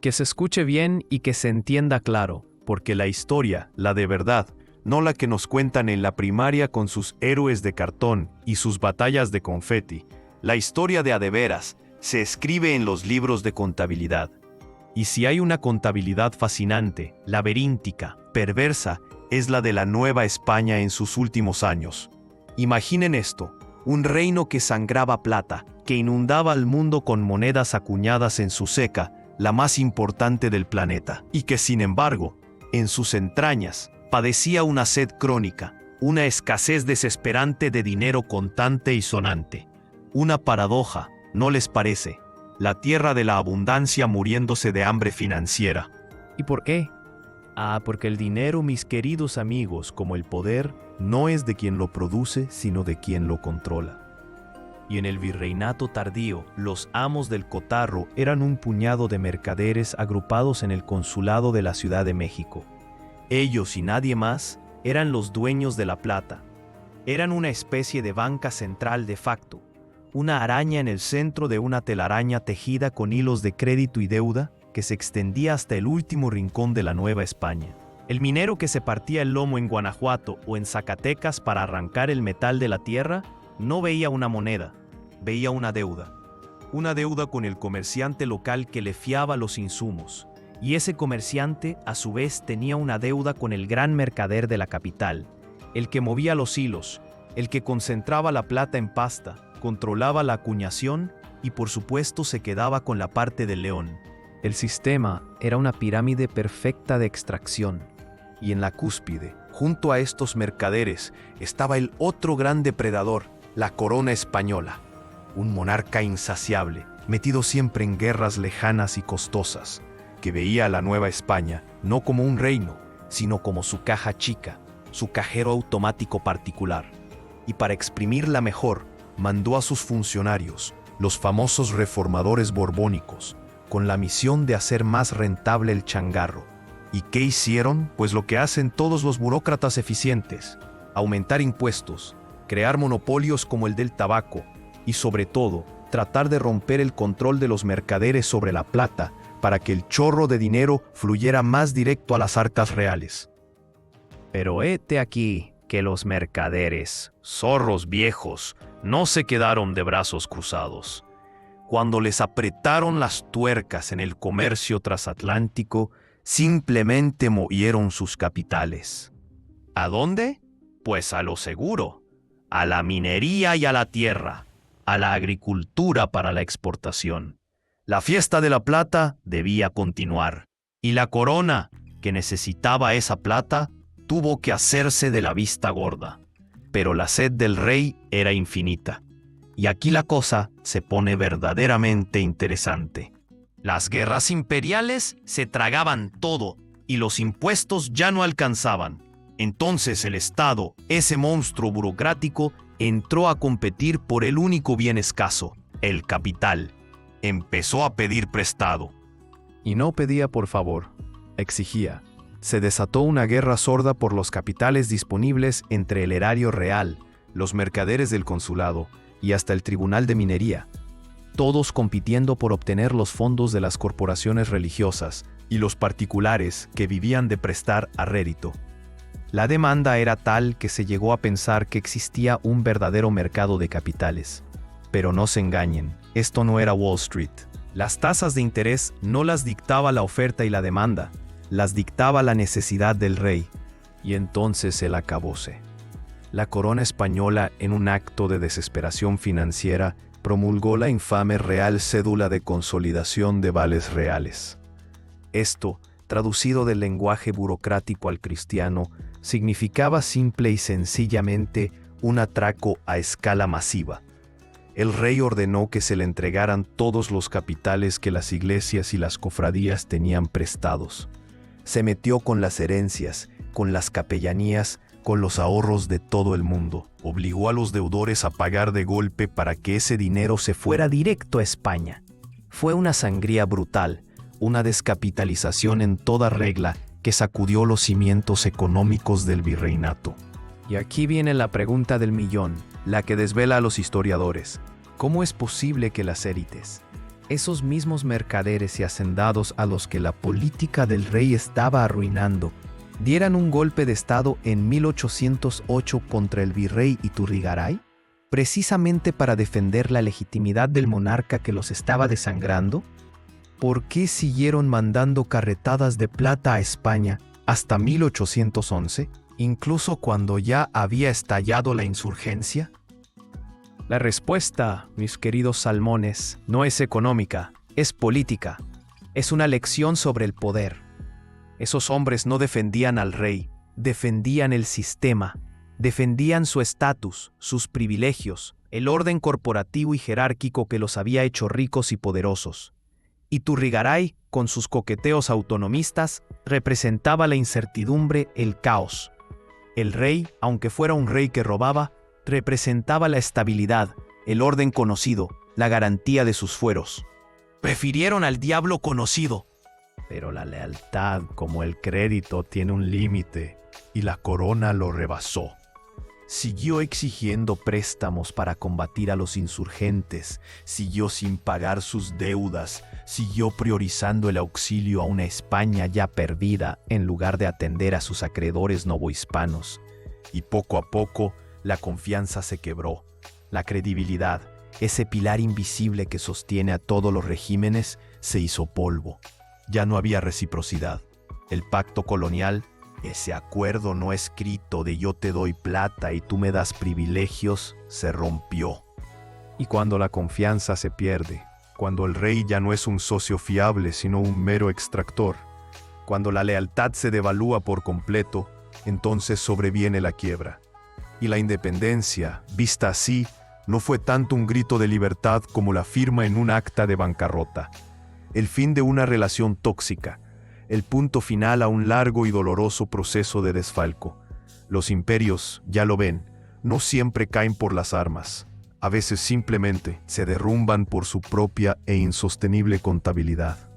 Que se escuche bien y que se entienda claro. Porque la historia, la de verdad, no la que nos cuentan en la primaria con sus héroes de cartón y sus batallas de confeti, la historia de a de veras, se escribe en los libros de contabilidad. Y si hay una contabilidad fascinante, laberíntica, perversa, es la de la Nueva España en sus últimos años. Imaginen esto, un reino que sangraba plata, que inundaba al mundo con monedas acuñadas en su ceca, la más importante del planeta, y que sin embargo, en sus entrañas, padecía una sed crónica, una escasez desesperante de dinero contante y sonante. Una paradoja, ¿no les parece? La tierra de la abundancia muriéndose de hambre financiera. ¿Y por qué? Porque el dinero, mis queridos amigos, como el poder, no es de quien lo produce, sino de quien lo controla. Y en el virreinato tardío, los amos del cotarro eran un puñado de mercaderes agrupados en el consulado de la Ciudad de México. Ellos y nadie más eran los dueños de la plata. Eran una especie de banca central de facto, una araña en el centro de una telaraña tejida con hilos de crédito y deuda que se extendía hasta el último rincón de la Nueva España. El minero que se partía el lomo en Guanajuato o en Zacatecas para arrancar el metal de la tierra no veía una moneda, veía una deuda. Una deuda con el comerciante local que le fiaba los insumos. Y ese comerciante, a su vez, tenía una deuda con el gran mercader de la capital, el que movía los hilos, el que concentraba la plata en pasta, controlaba la acuñación y por supuesto se quedaba con la parte del león. El sistema era una pirámide perfecta de extracción. Y en la cúspide, junto a estos mercaderes, estaba el otro gran depredador, la corona española. Un monarca insaciable, metido siempre en guerras lejanas y costosas, que veía a la Nueva España no como un reino, sino como su caja chica, su cajero automático particular. Y para exprimirla mejor, mandó a sus funcionarios, los famosos reformadores borbónicos, con la misión de hacer más rentable el changarro. ¿Y qué hicieron? Pues lo que hacen todos los burócratas eficientes: aumentar impuestos, crear monopolios como el del tabaco y, sobre todo, tratar de romper el control de los mercaderes sobre la plata para que el chorro de dinero fluyera más directo a las arcas reales. Pero hete aquí que los mercaderes, zorros viejos, no se quedaron de brazos cruzados. Cuando les apretaron las tuercas en el comercio transatlántico, simplemente movieron sus capitales. ¿A dónde? Pues a lo seguro, a la minería y a la tierra, a la agricultura para la exportación. La fiesta de la plata debía continuar, y la corona, que necesitaba esa plata, tuvo que hacerse de la vista gorda. Pero la sed del rey era infinita. Y aquí la cosa se pone verdaderamente interesante. Las guerras imperiales se tragaban todo y los impuestos ya no alcanzaban. Entonces el Estado, ese monstruo burocrático, entró a competir por el único bien escaso, el capital. Empezó a pedir prestado. Y no pedía por favor, exigía. Se desató una guerra sorda por los capitales disponibles entre el erario real, los mercaderes del consulado y hasta el tribunal de minería, todos compitiendo por obtener los fondos de las corporaciones religiosas y los particulares que vivían de prestar a rédito. La demanda era tal que se llegó a pensar que existía un verdadero mercado de capitales. Pero no se engañen, esto no era Wall Street. Las tasas de interés no las dictaba la oferta y la demanda, las dictaba la necesidad del rey. Y entonces el acabose. La corona española, en un acto de desesperación financiera, promulgó la infame Real Cédula de Consolidación de Vales Reales. Esto, traducido del lenguaje burocrático al cristiano, significaba simple y sencillamente un atraco a escala masiva. El rey ordenó que se le entregaran todos los capitales que las iglesias y las cofradías tenían prestados. Se metió con las herencias, con las capellanías, con los ahorros de todo el mundo. Obligó a los deudores a pagar de golpe para que ese dinero se fuera directo a España. Fue una sangría brutal, una descapitalización en toda regla que sacudió los cimientos económicos del virreinato. Y aquí viene la pregunta del millón, la que desvela a los historiadores. ¿Cómo es posible que las élites, Esos mismos mercaderes y hacendados a los que la política del rey estaba arruinando, dieran un golpe de estado en 1808 contra el virrey Iturrigaray, precisamente para defender la legitimidad del monarca que los estaba desangrando. ¿Por qué siguieron mandando carretadas de plata a España hasta 1811, incluso cuando ya había estallado la insurgencia? La respuesta, mis queridos salmones, no es económica, es política. Es una lección sobre el poder. Esos hombres no defendían al rey, defendían el sistema, defendían su estatus, sus privilegios, el orden corporativo y jerárquico que los había hecho ricos y poderosos. Iturrigaray, con sus coqueteos autonomistas, representaba la incertidumbre, el caos. El rey, aunque fuera un rey que robaba, representaba la estabilidad, el orden conocido, la garantía de sus fueros. Prefirieron al diablo conocido. Pero la lealtad, como el crédito, tiene un límite, y la corona lo rebasó. Siguió exigiendo préstamos para combatir a los insurgentes, siguió sin pagar sus deudas, siguió priorizando el auxilio a una España ya perdida en lugar de atender a sus acreedores novohispanos. Y poco a poco, la confianza se quebró. La credibilidad, ese pilar invisible que sostiene a todos los regímenes, se hizo polvo. Ya no había reciprocidad. El pacto colonial, ese acuerdo no escrito de yo te doy plata y tú me das privilegios, se rompió. Y cuando la confianza se pierde, cuando el rey ya no es un socio fiable sino un mero extractor, cuando la lealtad se devalúa por completo, entonces sobreviene la quiebra. Y la independencia, vista así, no fue tanto un grito de libertad como la firma en un acta de bancarrota. El fin de una relación tóxica, el punto final a un largo y doloroso proceso de desfalco. Los imperios, ya lo ven, no siempre caen por las armas. A veces simplemente se derrumban por su propia e insostenible contabilidad.